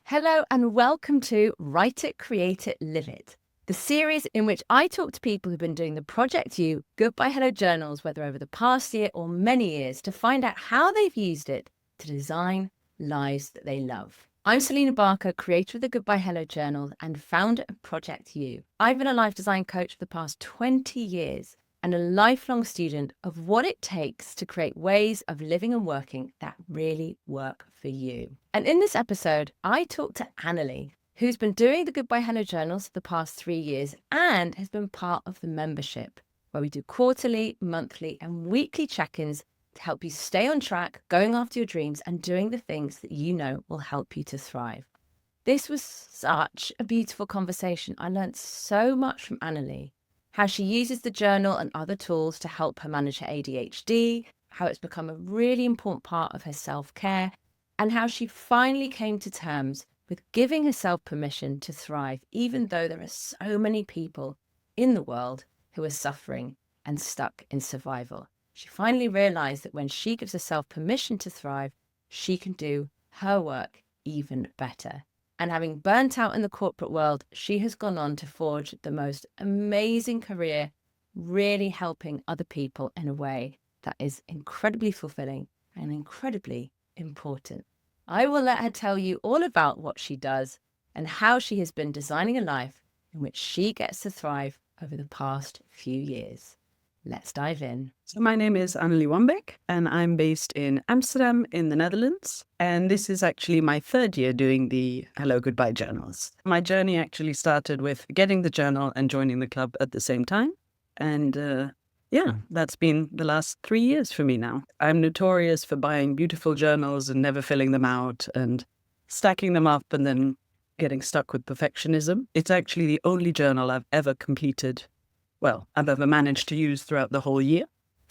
Hello and welcome to Write It, Create It, Live It, the series in which I talk to people who've been doing the Project You Goodbye Hello journals, whether over the past year or many years, to find out how they've used it to design lives that they love. I'm Selena Barker, creator of the Goodbye Hello journal and founder of Project You. I've been a life design coach for the past 20 years and a lifelong student of what it takes to create ways of living and working that really work for you. And in this episode, I talked to Annelie, who's been doing the Goodbye Hello journals for the past 3 years and has been part of the membership, where we do quarterly, monthly, and weekly check-ins to help you stay on track, going after your dreams and doing the things that you know will help you to thrive. This was such a beautiful conversation. I learned so much from Annelie. How she uses the journal and other tools to help her manage her ADHD, how it's become a really important part of her self-care, and how she finally came to terms with giving herself permission to thrive, even though there are so many people in the world who are suffering and stuck in survival. She finally realized that when she gives herself permission to thrive, she can do her work even better. And having burnt out in the corporate world, she has gone on to forge the most amazing career, really helping other people in a way that is incredibly fulfilling and incredibly important. I will let her tell you all about what she does and how she has been designing a life in which she gets to thrive over the past few years. Let's dive in. So my name is Annelie Wambeek and I'm based in Amsterdam in the Netherlands. And this is actually my third year doing the Hello Goodbye journals. My journey actually started with getting the journal and joining the club at the same time. And that's been the last 3 years for me now. I'm notorious for buying beautiful journals and never filling them out and stacking them up and then getting stuck with perfectionism. It's actually the only journal I've ever completed. I've ever managed to use throughout the whole year.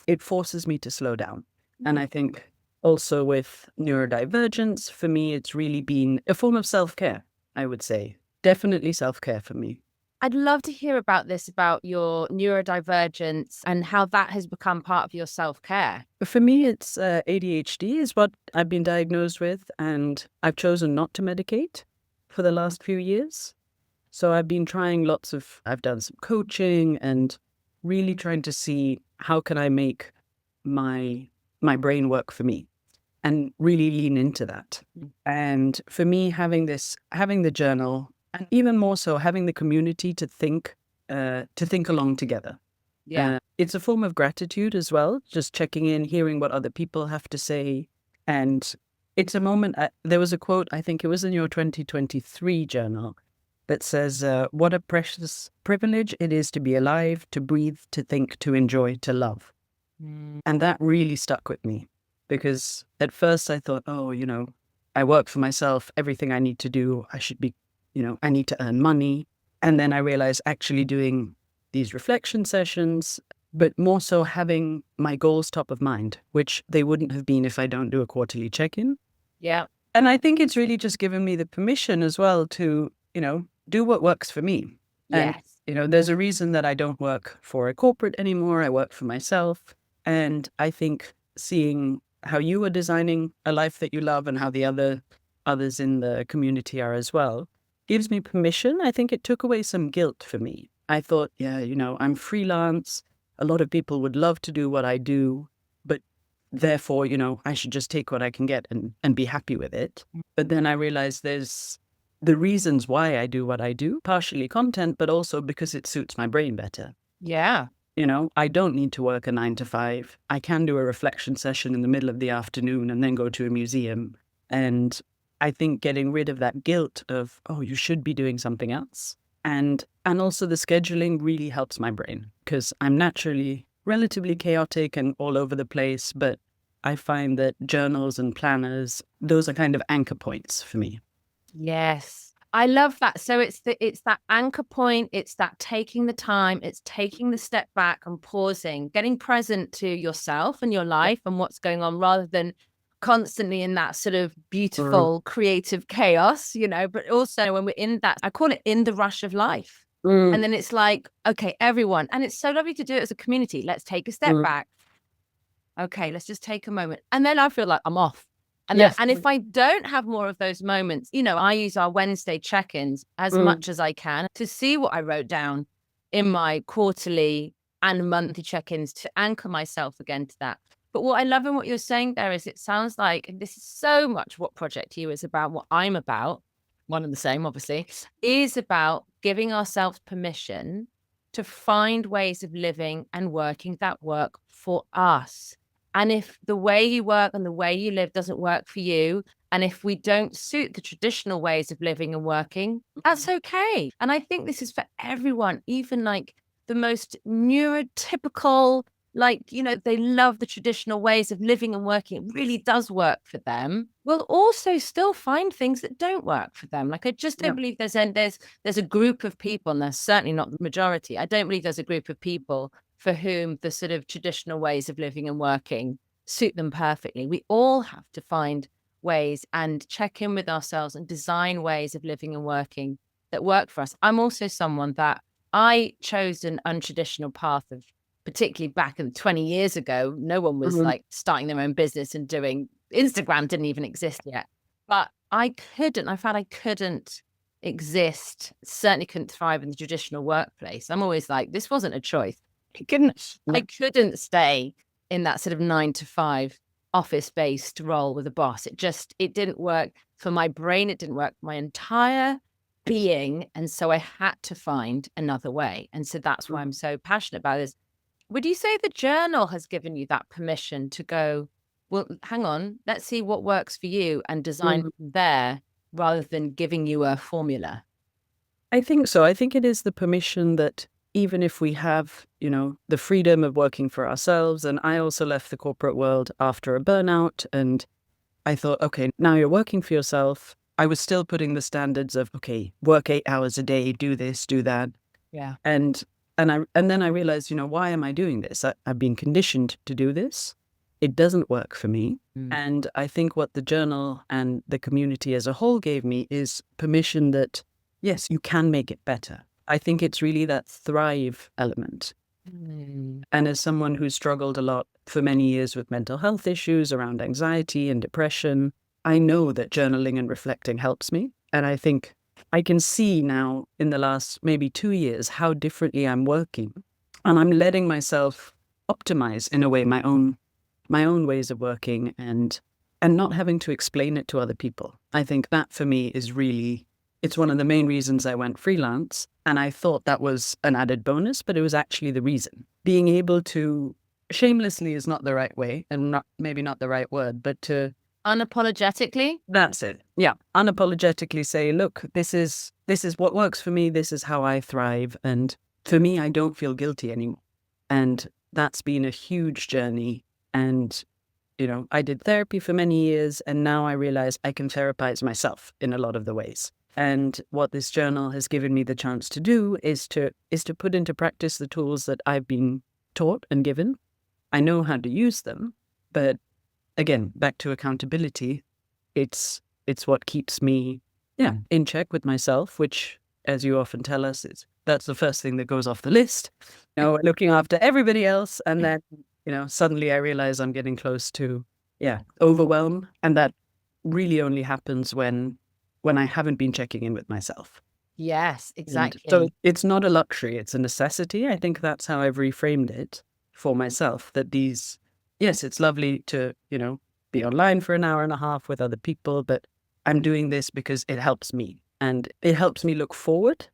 It forces me to slow down. And I think also with neurodivergence, for me, it's really been a form of self-care, I would say. Definitely self-care for me. I'd love to hear about this, about your neurodivergence and how that has become part of your self-care. For me, it's ADHD is what I've been diagnosed with, and I've chosen not to medicate for the last few years. So I've been trying I've done some coaching and really trying to see how can I make my brain work for me and really lean into that. And for me, having the journal and even more so having the community to think along together. Yeah. It's a form of gratitude as well, just checking in, hearing what other people have to say. And it's a moment, there was a quote, I think it was in your 2023 journal, that says, what a precious privilege it is to be alive, to breathe, to think, to enjoy, to love. And that really stuck with me because at first I thought, I work for myself. Everything I need to do, I need to earn money. And then I realized actually doing these reflection sessions, but more so having my goals top of mind, which they wouldn't have been if I don't do a quarterly check-in. Yeah. And I think it's really just given me the permission as well to, do what works for me. Yes. And, there's a reason that I don't work for a corporate anymore. I work for myself. And I think seeing how you are designing a life that you love and how the others in the community are as well gives me permission. I think it took away some guilt for me. I thought, I'm freelance. A lot of people would love to do what I do, but therefore, I should just take what I can get and be happy with it. But then I realized there's the reasons why I do what I do, partially content, but also because it suits my brain better. Yeah. I don't need to work a 9 to 5. I can do a reflection session in the middle of the afternoon and then go to a museum. And I think getting rid of that guilt of, you should be doing something else. And also the scheduling really helps my brain because I'm naturally relatively chaotic and all over the place. But I find that journals and planners, those are kind of anchor points for me. Yes. I love that. So it's that anchor point, it's that taking the time, it's taking the step back and pausing, getting present to yourself and your life and what's going on rather than constantly in that sort of beautiful, creative chaos, but also when we're in that, I call it in the rush of life. And then it's like, okay, everyone, and it's so lovely to do it as a community. Let's take a step back. Okay, let's just take a moment. And then I feel like I'm off. Yes. And if I don't have more of those moments, I use our Wednesday check-ins as much as I can to see what I wrote down in my quarterly and monthly check-ins to anchor myself again to that. But what I love in what you're saying there is it sounds like, and this is so much what Project You is about, what I'm about, one and the same, obviously, is about giving ourselves permission to find ways of living and working that work for us. And if the way you work and the way you live doesn't work for you, and if we don't suit the traditional ways of living and working, that's okay. And I think this is for everyone, even like the most neurotypical, they love the traditional ways of living and working. It really does work for them. Will also still find things that don't work for them. Like, I just don't believe there's a group of people, and there's certainly not the majority. I don't believe there's a group of people for whom the sort of traditional ways of living and working suit them perfectly. We all have to find ways and check in with ourselves and design ways of living and working that work for us. I'm also someone that I chose an untraditional path of, particularly back in 20 years ago, no one was like starting their own business and doing Instagram didn't even exist yet. But I found I couldn't exist, certainly couldn't thrive in the traditional workplace. I'm always like, this wasn't a choice. I couldn't stay in that sort of 9 to 5 office-based role with a boss. It didn't work for my brain. It didn't work for my entire being. And so I had to find another way. And so that's why I'm so passionate about this. Would you say the journal has given you that permission to go, well, hang on, let's see what works for you and design there rather than giving you a formula? I think so. I think it is the permission that even if we have, the freedom of working for ourselves, and I also left the corporate world after a burnout, and I thought, okay, now you're working for yourself. I was still putting the standards of, okay, work 8 hours a day, do this, do that. Yeah. And then I realized, why am I doing this? I've been conditioned to do this. It doesn't work for me. And I think what the journal and the community as a whole gave me is permission that, yes, you can make it better. I think it's really that thrive element. And as someone who struggled a lot for many years with mental health issues around anxiety and depression, I know that journaling and reflecting helps me. And I think I can see now in the last maybe 2 years how differently I'm working. And I'm letting myself optimize in a way my own ways of working and not having to explain it to other people. I think that for me is really, it's one of the main reasons I went freelance. And I thought that was an added bonus, but it was actually the reason. Being able to, shamelessly is not the right way and maybe not the right word, but to unapologetically. That's it. Yeah. Unapologetically say, look, this is what works for me. This is how I thrive. And for me, I don't feel guilty anymore. And that's been a huge journey. And, I did therapy for many years, and now I realize I can therapize myself in a lot of the ways. And what this journal has given me the chance to do is to put into practice the tools that I've been taught and given. I know how to use them, but again, back to accountability, it's what keeps me, in check with myself, which, as you often tell us, that's the first thing that goes off the list. Looking after everybody else, and then, suddenly I realize I'm getting close to, overwhelm, and that really only happens when I haven't been checking in with myself. Yes, exactly. And so it's not a luxury, it's a necessity. I think that's how I've reframed it for myself, that yes, it's lovely to, be online for an hour and a half with other people, but I'm doing this because it helps me. And it helps me look forward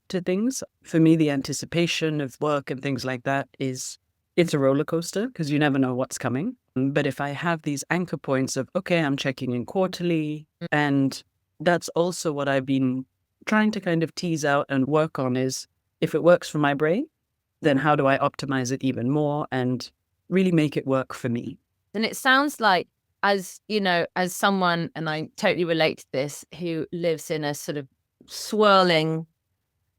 to things. For me, the anticipation of work and things like that it's a roller coaster because you never know what's coming. But if I have these anchor points of, okay, I'm checking in quarterly, and that's also what I've been trying to kind of tease out and work on is, if it works for my brain, then how do I optimize it even more and really make it work for me? And it sounds like, as someone, and I totally relate to this, who lives in a sort of swirling,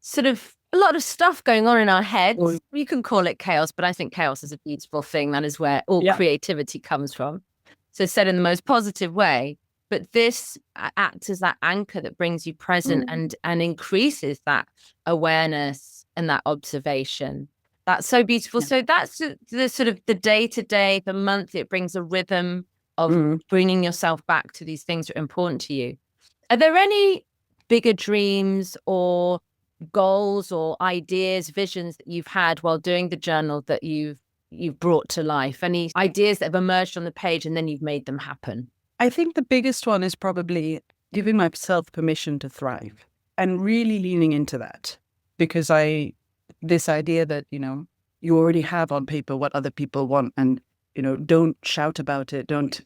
sort of a lot of stuff going on in our heads. You can call it chaos, but I think chaos is a beautiful thing. That is where all creativity comes from. So said in the most positive way, but this acts as that anchor that brings you present and increases that awareness and that observation. That's so beautiful. So that's the sort of the day-to-day, the month, it brings a rhythm of bringing yourself back to these things that are important to you. Are there any bigger dreams or goals or ideas, visions that you've had while doing the journal that you've brought to life? Any ideas that have emerged on the page and then you've made them happen? I think the biggest one is probably giving myself permission to thrive and really leaning into that, because this idea that, you already have on paper what other people want, and, don't shout about it. Don't,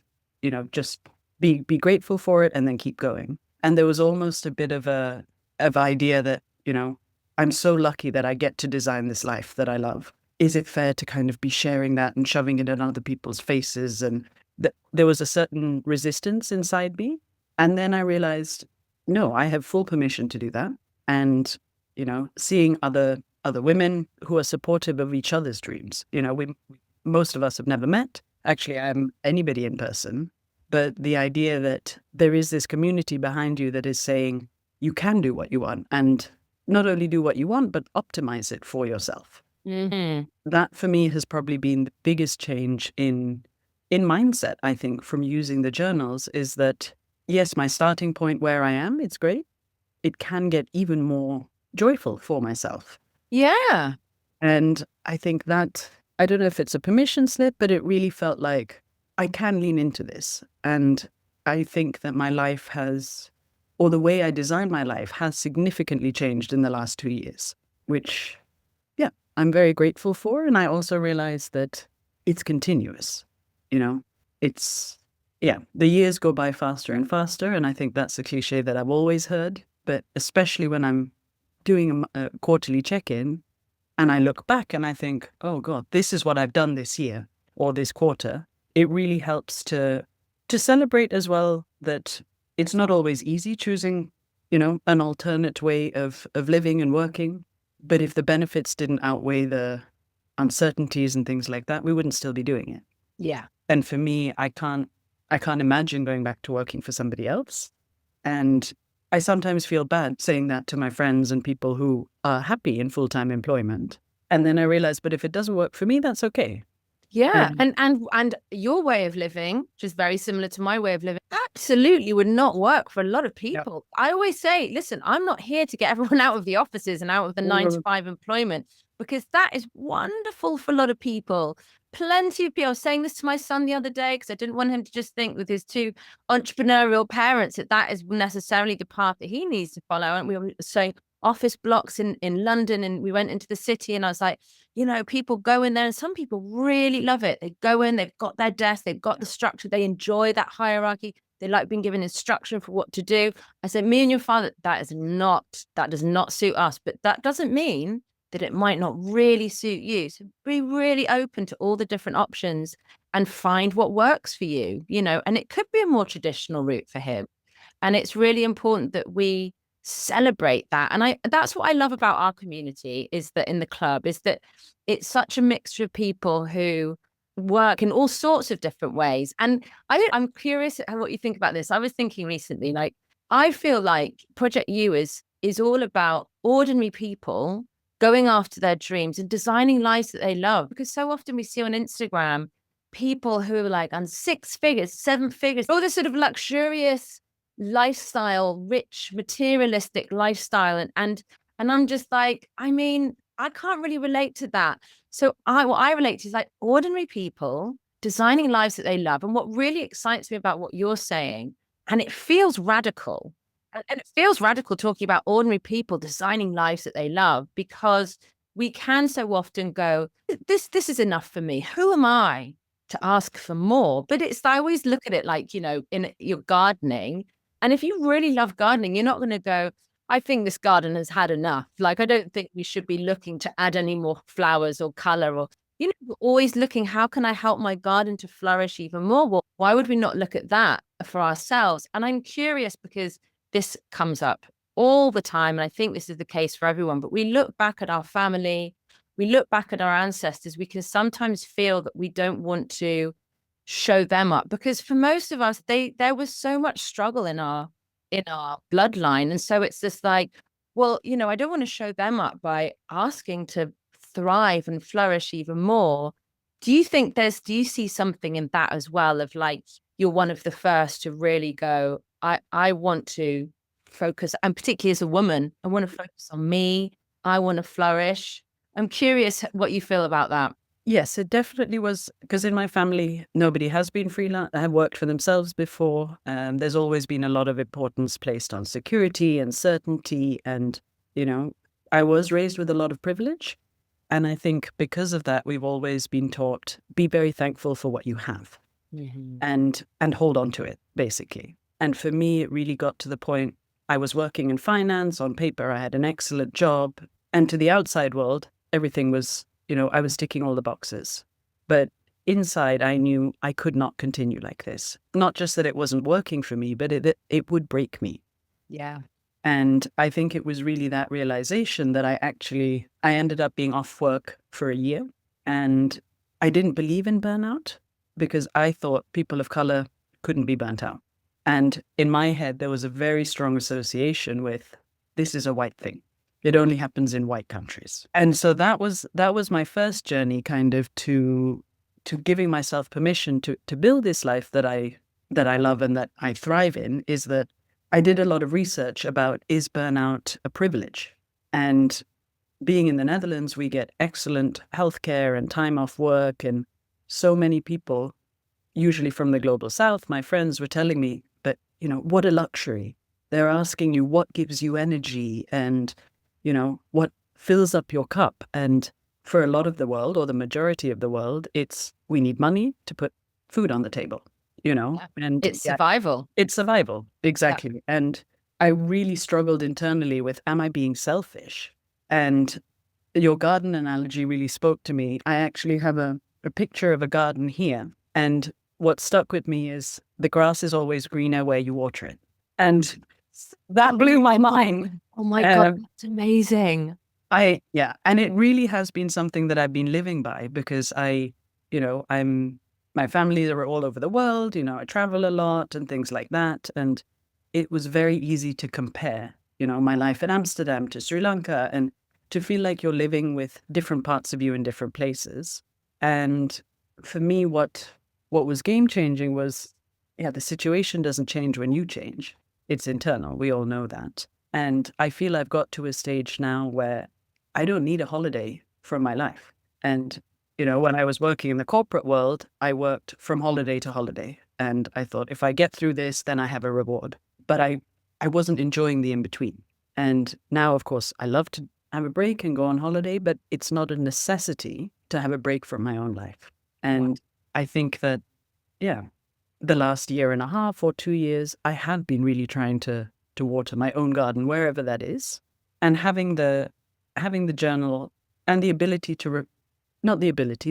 just be grateful for it and then keep going. And there was almost a bit of idea that, I'm so lucky that I get to design this life that I love. Is it fair to kind of be sharing that and shoving it in other people's faces? And there was a certain resistance inside me. And then I realized, no, I have full permission to do that. And, seeing other women who are supportive of each other's dreams. Most of us have never met. Actually, I'm anybody in person. But the idea that there is this community behind you that is saying you can do what you want, and not only do what you want, but optimize it for yourself. Mm-hmm. That for me has probably been the biggest change in mindset, I think, from using the journals, is that, yes, my starting point where I am, it's great. It can get even more joyful for myself. Yeah. And I think that, I don't know if it's a permission slip, but it really felt like I can lean into this. And I think that my life has, or the way I design my life has significantly changed in the last 2 years, which, yeah, I'm very grateful for. And I also realized that it's continuous. The years go by faster and faster. And I think that's a cliche that I've always heard, but especially when I'm doing a quarterly check-in and I look back and I think, oh God, this is what I've done this year or this quarter. It really helps to celebrate as well that it's not always easy choosing, an alternate way of living and working. But if the benefits didn't outweigh the uncertainties and things like that, we wouldn't still be doing it. Yeah. And for me, I can't imagine going back to working for somebody else. And I sometimes feel bad saying that to my friends and people who are happy in full-time employment. And then I realize, but if it doesn't work for me, that's okay. Yeah. And your way of living, which is very similar to my way of living, absolutely would not work for a lot of people. Yep. I always say, listen, I'm not here to get everyone out of the offices and out of the 9-to-5 employment, because that is wonderful for a lot of people. Plenty of people. I was saying this to my son the other day because I didn't want him to just think with his 2 entrepreneurial parents that is necessarily the path that he needs to follow. And we were saying office blocks in London, and we went into the city, and I was like, people go in there, and some people really love it. They go in, they've got their desk, they've got the structure, they enjoy that hierarchy. They like being given instruction for what to do. I said, me and your father, that does not suit us, but that doesn't mean that it might not really suit you. So be really open to all the different options and find what works for you, and it could be a more traditional route for him. And it's really important that we celebrate that. And that's what I love about our community, is that in the club, is that it's such a mixture of people who work in all sorts of different ways. And I'm curious what you think about this. I was thinking recently, like, I feel like Project U is all about ordinary people going after their dreams and designing lives that they love. Because so often we see on Instagram people who are like on 6 figures, 7 figures, all this sort of luxurious lifestyle, rich, materialistic lifestyle. And I'm just like, I mean, I can't really relate to that. So what I relate to is like ordinary people designing lives that they love. And what really excites me about what you're saying, and it feels radical, and it feels radical talking about ordinary people designing lives that they love, because we can so often go, this is enough for me. Who am I to ask for more? But I always look at it like, in your gardening. And if you really love gardening, you're not going to go, I think this garden has had enough. Like, I don't think we should be looking to add any more flowers or color, or, we're always looking, how can I help my garden to flourish even more? Well, why would we not look at that for ourselves? And I'm curious because this comes up all the time. And I think this is the case for everyone, but we look back at our family, we look back at our ancestors, we can sometimes feel that we don't want to show them up, because for most of us, there was so much struggle in our bloodline. And so it's just like, well, I don't want to show them up by asking to thrive and flourish even more. Do you see something in that as well, of like, you're one of the first to really go, I want to focus, and particularly as a woman, I want to focus on me. I want to flourish. I'm curious what you feel about that. Yes, it definitely was, because in my family, nobody has been freelance, have worked for themselves before. There's always been a lot of importance placed on security and certainty. And, I was raised with a lot of privilege. And I think because of that, we've always been taught, be very thankful for what you have and hold on to it, basically. And for me, it really got to the point, I was working in finance. On paper, I had an excellent job. And to the outside world, everything was, I was ticking all the boxes. But inside, I knew I could not continue like this. Not just that it wasn't working for me, but it would break me. Yeah. And I think it was really that realization that I ended up being off work for a year. And I didn't believe in burnout because I thought people of color couldn't be burnt out. And in my head, there was a very strong association with, this is a white thing. It only happens in white countries. And so that was my first journey, kind of to giving myself permission to build this life that I love and that I thrive in, is that I did a lot of research about, is burnout a privilege? And being in the Netherlands, we get excellent healthcare and time off work. And so many people, usually from the global south, my friends were telling me, but, what a luxury. They're asking you what gives you energy and, what fills up your cup. And for a lot of the world, or the majority of the world, it's, we need money to put food on the table, and It's survival. It's survival. Exactly. Yeah. And I really struggled internally with, am I being selfish? And your garden analogy really spoke to me. I actually have a picture of a garden here. And what stuck with me is, the grass is always greener where you water it. And that blew my mind. Oh my God, that's amazing. And it really has been something that I've been living by, because my family, they were all over the world, I travel a lot and things like that. And it was very easy to compare, my life in Amsterdam to Sri Lanka, and to feel like you're living with different parts of you in different places. And for me, what was game changing was, the situation doesn't change when you change. It's internal. We all know that. And I feel I've got to a stage now where I don't need a holiday from my life. And, when I was working in the corporate world, I worked from holiday to holiday. And I thought, if I get through this, then I have a reward. But I wasn't enjoying the in-between. And now, of course, I love to have a break and go on holiday, but it's not a necessity to have a break from my own life. And I think that, the last year and a half or 2 years, I have been really trying to water my own garden, wherever that is. And having the journal and the ability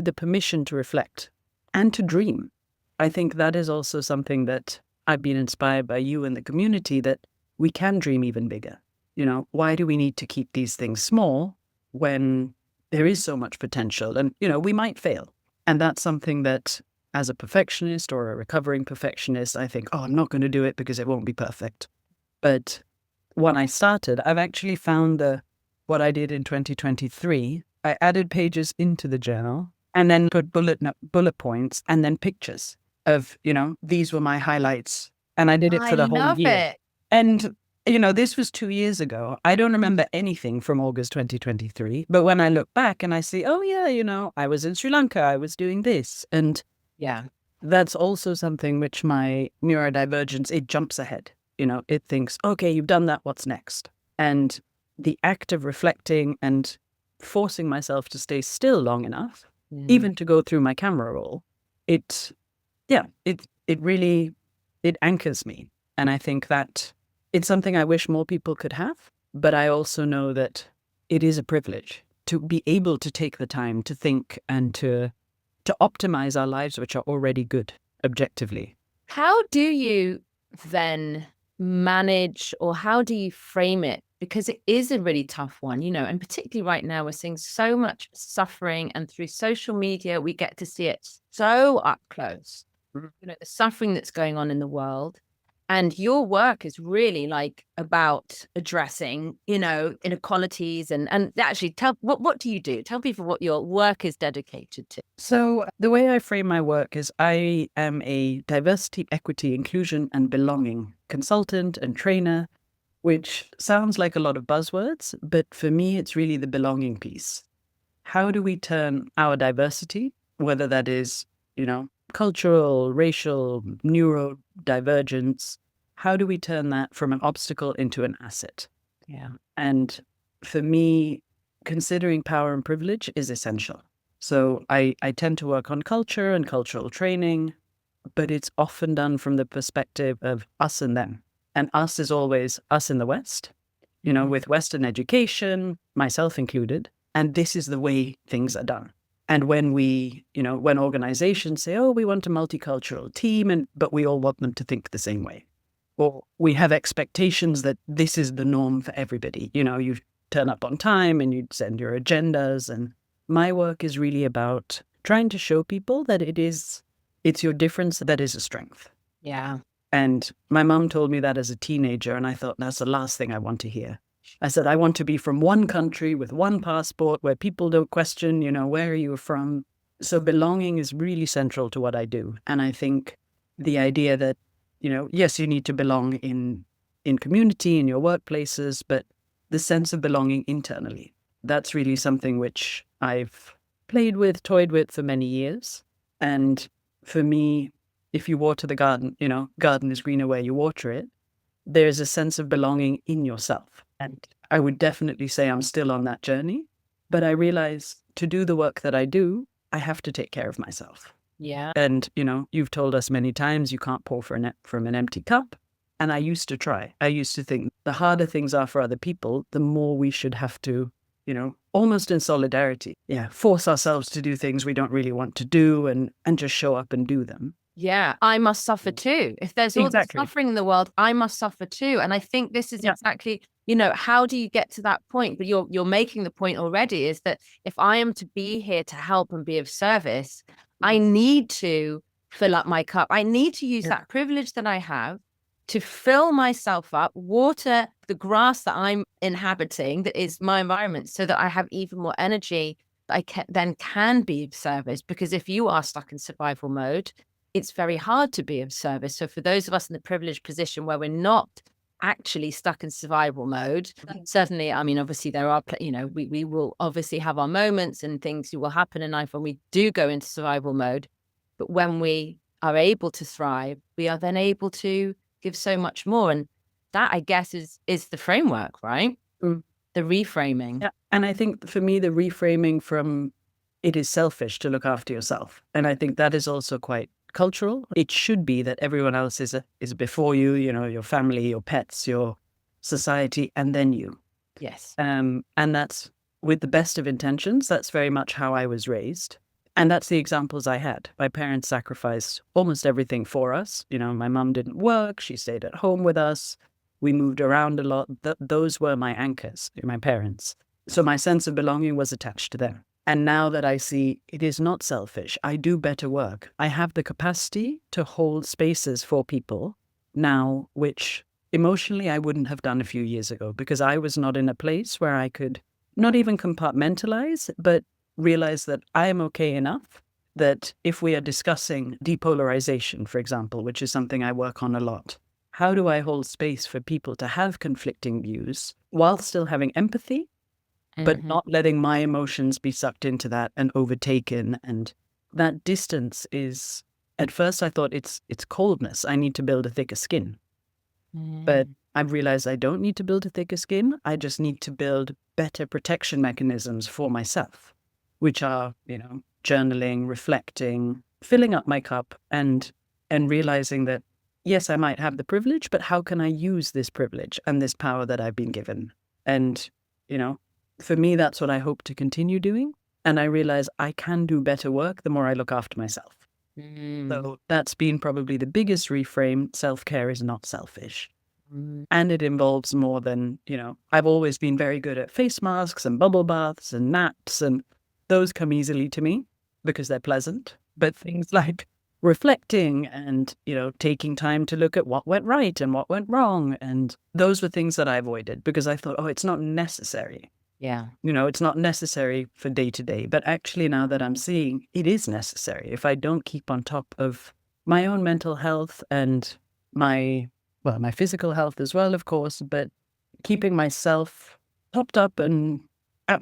the permission to reflect and to dream. I think that is also something that I've been inspired by you and the community, that we can dream even bigger. Why do we need to keep these things small when there is so much potential? And, we might fail. And that's something that, as a perfectionist or a recovering perfectionist, I think, I'm not going to do it because it won't be perfect. But when I started, I've actually found what I did in 2023, I added pages into the journal and then put bullet points and then pictures of, these were my highlights. And I did it for the whole year. It. And, this was 2 years ago. I don't remember anything from August 2023. But when I look back and I see, I was in Sri Lanka, I was doing this. And that's also something which my neurodivergence, it jumps ahead. It thinks, okay, you've done that, what's next? And the act of reflecting and forcing myself to stay still long enough, even to go through my camera roll, it really anchors me. And I think that it's something I wish more people could have. But I also know that it is a privilege to be able to take the time to think and to optimize our lives, which are already good objectively. How do you then manage, or how do you frame it? Because it is a really tough one, and particularly right now, we're seeing so much suffering, and through social media, we get to see it so up close. The suffering that's going on in the world. And your work is really like about addressing, inequalities and actually what do you do? Tell people what your work is dedicated to. So the way I frame my work is I am a diversity, equity, inclusion, and belonging consultant and trainer, which sounds like a lot of buzzwords, but for me, it's really the belonging piece. How do we turn our diversity, whether that is, cultural, racial, neurodivergence, how do we turn that from an obstacle into an asset? Yeah. And for me, considering power and privilege is essential. So I tend to work on culture and cultural training, but it's often done from the perspective of us and them. And us is always us in the West, with Western education, myself included. And this is the way things are done. And when when organizations say, oh, we want a multicultural team, but we all want them to think the same way. Or we have expectations that this is the norm for everybody. You turn up on time and you send your agendas. And my work is really about trying to show people that it's your difference that is a strength. Yeah. And my mom told me that as a teenager, and I thought that's the last thing I want to hear. I said, I want to be from one country with one passport where people don't question, where are you from? So belonging is really central to what I do. And I think the idea that, yes, you need to belong in community, in your workplaces, but the sense of belonging internally, that's really something which I've played with, toyed with for many years. And for me, if you water the garden, garden is greener where you water it. There's a sense of belonging in yourself. And I would definitely say I'm still on that journey. But I realize to do the work that I do, I have to take care of myself. Yeah. And, you've told us many times you can't pour from an empty cup. And I used to try. I used to think the harder things are for other people, the more we should have to, almost in solidarity, force ourselves to do things we don't really want to do and just show up and do them. Yeah, I must suffer too. If there's all Exactly. the suffering in the world, I must suffer too. And I think this is exactly, how do you get to that point? But you're making the point already, is that if I am to be here to help and be of service, I need to fill up my cup. I need to use that privilege that I have to fill myself up, water the grass that I'm inhabiting, that is my environment, so that I have even more energy that I can be of service. Because if you are stuck in survival mode, it's very hard to be of service. So for those of us in the privileged position where we're not actually stuck in survival mode, certainly, I mean, obviously there are, we will obviously have our moments and things will happen in life when we do go into survival mode. But when we are able to thrive, we are then able to give so much more. And that, I guess, is the framework, right? The reframing. Yeah. And I think for me, the reframing from it is selfish to look after yourself. And I think that is also quite cultural. It should be that everyone else is before you, your family, your pets, your society, and then you. Yes. And that's with the best of intentions. That's very much how I was raised. And that's the examples I had. My parents sacrificed almost everything for us. My mom didn't work. She stayed at home with us. We moved around a lot. Those were my anchors, my parents. So my sense of belonging was attached to them. And now that I see it is not selfish, I do better work. I have the capacity to hold spaces for people now, which emotionally I wouldn't have done a few years ago, because I was not in a place where I could not even compartmentalize, but realize that I am okay enough that if we are discussing depolarization, for example, which is something I work on a lot, how do I hold space for people to have conflicting views while still having empathy, but not letting my emotions be sucked into that and overtaken? And that distance is, at first I thought it's coldness. I need to build a thicker skin. But I've realized I don't need to build a thicker skin. I just need to build better protection mechanisms for myself, which are, journaling, reflecting, filling up my cup and realizing that, yes, I might have the privilege, but how can I use this privilege and this power that I've been given? And, for me, that's what I hope to continue doing. And I realize I can do better work the more I look after myself. So that's been probably the biggest reframe. Self-care is not selfish. And it involves more than, I've always been very good at face masks and bubble baths and naps, and those come easily to me because they're pleasant. But things like reflecting and, taking time to look at what went right and what went wrong. And those were things that I avoided because I thought, oh, it's not necessary. Yeah. It's not necessary for day to day. But actually, now that I'm seeing, it is necessary. If I don't keep on top of my own mental health and my physical health as well, of course, but keeping myself topped up and at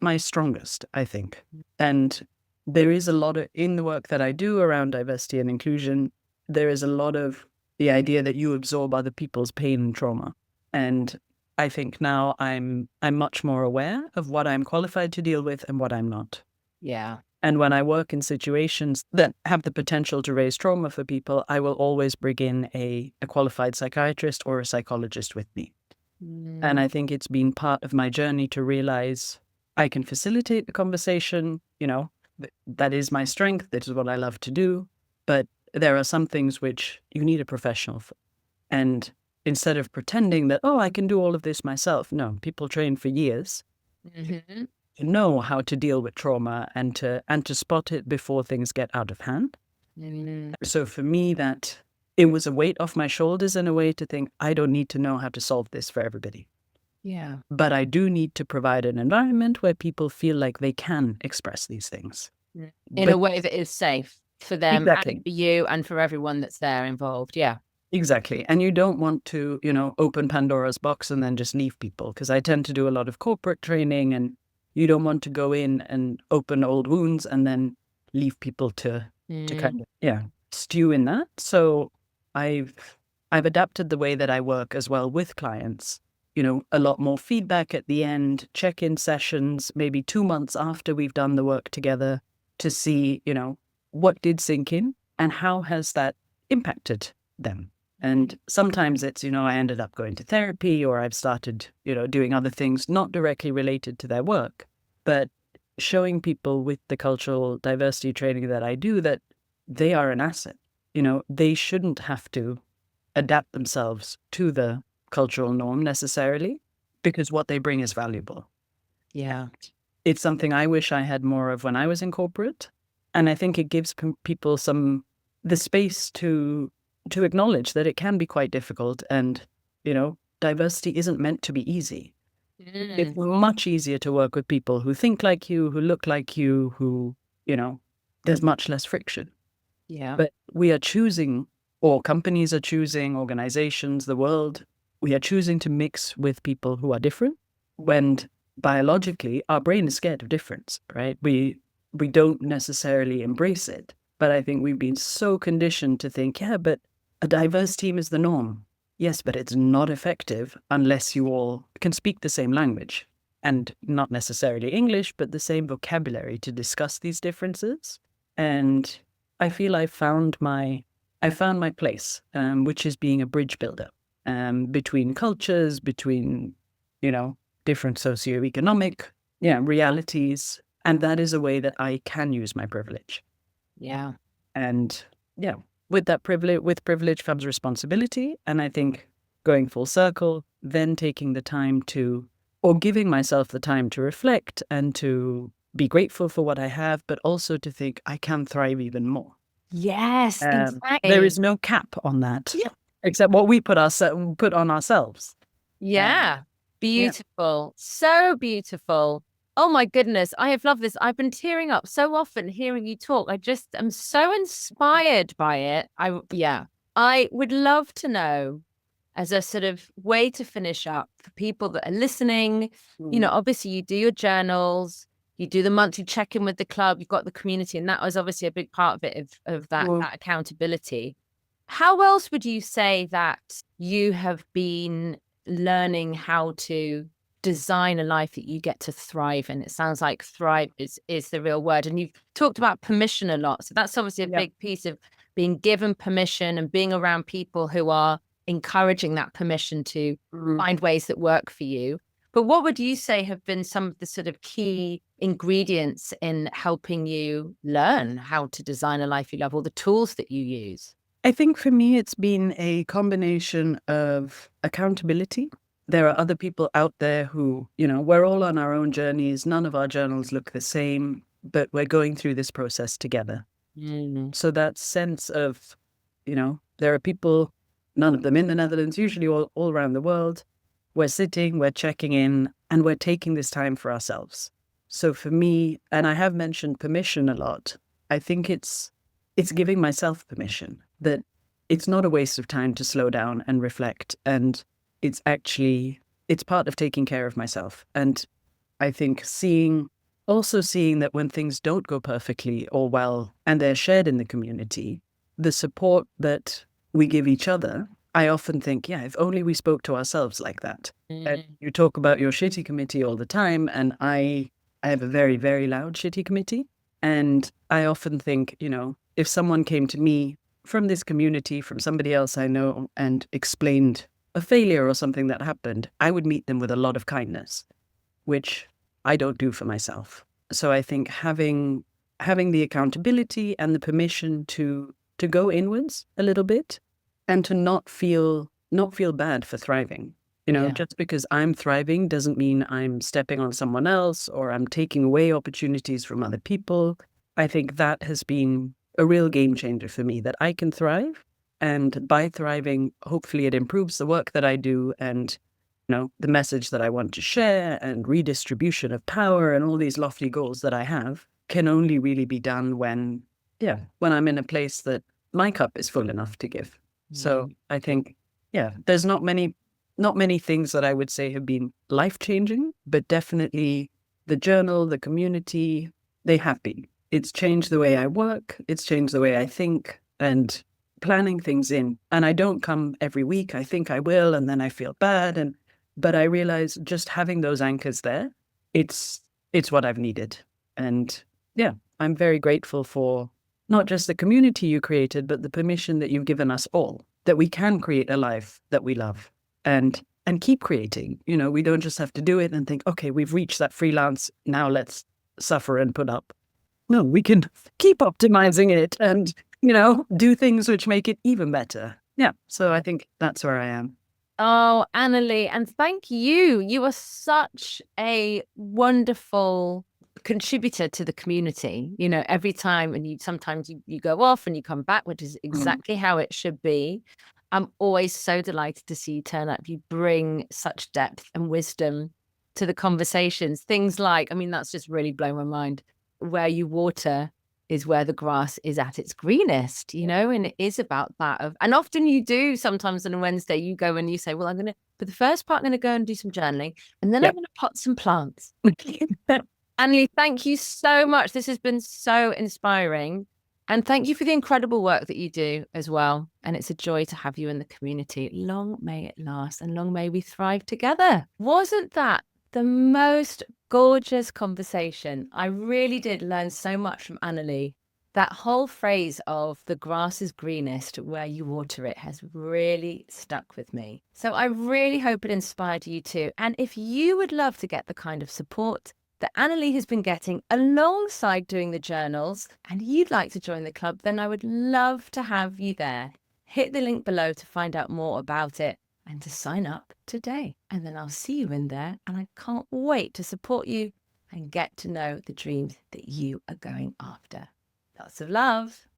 my strongest, I think. And there is a lot in the work that I do around diversity and inclusion. There is a lot of the idea that you absorb other people's pain and trauma. And I think now I'm much more aware of what I'm qualified to deal with and what I'm not. Yeah. And when I work in situations that have the potential to raise trauma for people, I will always bring in a qualified psychiatrist or a psychologist with me. And I think it's been part of my journey to realize I can facilitate the conversation, that is my strength, that is what I love to do. But there are some things which you need a professional for. And instead of pretending that, oh, I can do all of this myself, no, people train for years Mm-hmm. to know how to deal with trauma and to spot it before things get out of hand. Mm-hmm. So for me, that it was a weight off my shoulders in a way to think, I don't need to know how to solve this for everybody. Yeah. But I do need to provide an environment where people feel like they can express these things. In a way that is safe for them Exactly. and for you and for everyone that's there involved. Yeah. Exactly. And you don't want to, open Pandora's box and then just leave people, because I tend to do a lot of corporate training, and you don't want to go in and open old wounds and then leave people to kind of, stew in that. So I've adapted the way that I work as well with clients. A lot more feedback at the end, check-in sessions, maybe 2 months after we've done the work together to see, what did sink in and how has that impacted them. And sometimes it's, I ended up going to therapy, or I've started, doing other things not directly related to their work, but showing people with the cultural diversity training that I do that they are an asset. They shouldn't have to adapt themselves to the cultural norm necessarily, because what they bring is valuable. Yeah. It's something I wish I had more of when I was in corporate. And I think it gives people the space to acknowledge that it can be quite difficult, and, diversity isn't meant to be easy. It's much easier to work with people who think like you, who look like you, who, there's much less friction. Yeah. But we are choosing, or companies are choosing, organizations, the world, we are choosing to mix with people who are different, when biologically our brain is scared of difference, right? We don't necessarily embrace it. But I think we've been so conditioned to think, yeah, but a diverse team is the norm. Yes, but it's not effective unless you all can speak the same language, and not necessarily English, but the same vocabulary to discuss these differences. And I feel I found my place, which is being a bridge builder between cultures, between, different socioeconomic realities. And that is a way that I can use my privilege. Yeah. And with privilege comes responsibility. And I think going full circle, then taking the time or giving myself the time to reflect and to be grateful for what I have, but also to think I can thrive even more. Yes, exactly. There is no cap on that, except what we put on ourselves. Yeah. Beautiful. So beautiful. Oh my goodness. I have loved this. I've been tearing up so often hearing you talk. I just am so inspired by it. I would love to know, as a sort of way to finish up for people that are listening, obviously you do your journals, you do the monthly check-in with the club, you've got the community, and that was obviously a big part of it, of that accountability. How else would you say that you have been learning how to design a life that you get to thrive in? It sounds like thrive is the real word. And you've talked about permission a lot. So that's obviously a big piece of being given permission and being around people who are encouraging that permission to find ways that work for you. But what would you say have been some of the sort of key ingredients in helping you learn how to design a life you love, or the tools that you use? I think for me, it's been a combination of accountability. There are other people out there who, we're all on our own journeys. None of our journals look the same, but we're going through this process together. So that sense of, there are people, none of them in the Netherlands, usually all around the world. We're sitting, we're checking in, and we're taking this time for ourselves. So for me, and I have mentioned permission a lot, I think it's giving myself permission that it's not a waste of time to slow down and reflect. And it's part of taking care of myself. And I think also seeing that when things don't go perfectly or well, and they're shared in the community, the support that we give each other, I often think, yeah, if only we spoke to ourselves like that. And you talk about your shitty committee all the time, and I have a very, very loud shitty committee. And I often think, if someone came to me from this community, from somebody else I know, and explained a failure or something that happened, I would meet them with a lot of kindness, which I don't do for myself. So I think having the accountability and the permission to go inwards a little bit, and to not feel bad for thriving. Just because I'm thriving doesn't mean I'm stepping on someone else or I'm taking away opportunities from other people. I think that has been a real game changer for me, that I can thrive. And by thriving, hopefully it improves the work that I do, and the message that I want to share, and redistribution of power, and all these lofty goals that I have can only really be done when I'm in a place that my cup is full enough to give. So I think, there's not many things that I would say have been life-changing, but definitely the journal, the community, they have been. It's changed the way I work. It's changed the way I think, and planning things in. And I don't come every week. I think I will, and then I feel bad. But I realize just having those anchors there, it's what I've needed. And I'm very grateful for not just the community you created, but the permission that you've given us all, that we can create a life that we love and keep creating. We don't just have to do it and think, okay, we've reached that freelance, now let's suffer and put up. No, we can keep optimizing it and, do things which make it even better. Yeah. So I think that's where I am. Oh, Annelie, and thank you. You are such a wonderful contributor to the community. Every time, and sometimes you go off and you come back, which is exactly how it should be. I'm always so delighted to see you turn up. You bring such depth and wisdom to the conversations. Things like, that's just really blown my mind. Where you water is where the grass is at its greenest, and it is about that and often you do, sometimes on a Wednesday, you go and you say, well, for the first part, I'm going to go and do some journaling, and then I'm going to pot some plants. Annelie, thank you so much. This has been so inspiring. And thank you for the incredible work that you do as well. And it's a joy to have you in the community. Long may it last, and long may we thrive together. Wasn't that the most gorgeous conversation? I really did learn so much from Annelie. That whole phrase of the grass is greenest where you water it has really stuck with me. So I really hope it inspired you too. And if you would love to get the kind of support that Annelie has been getting alongside doing the journals, and you'd like to join the club, then I would love to have you there. Hit the link below to find out more about it and to sign up today. And then I'll see you in there, and I can't wait to support you and get to know the dreams that you are going after. Lots of love.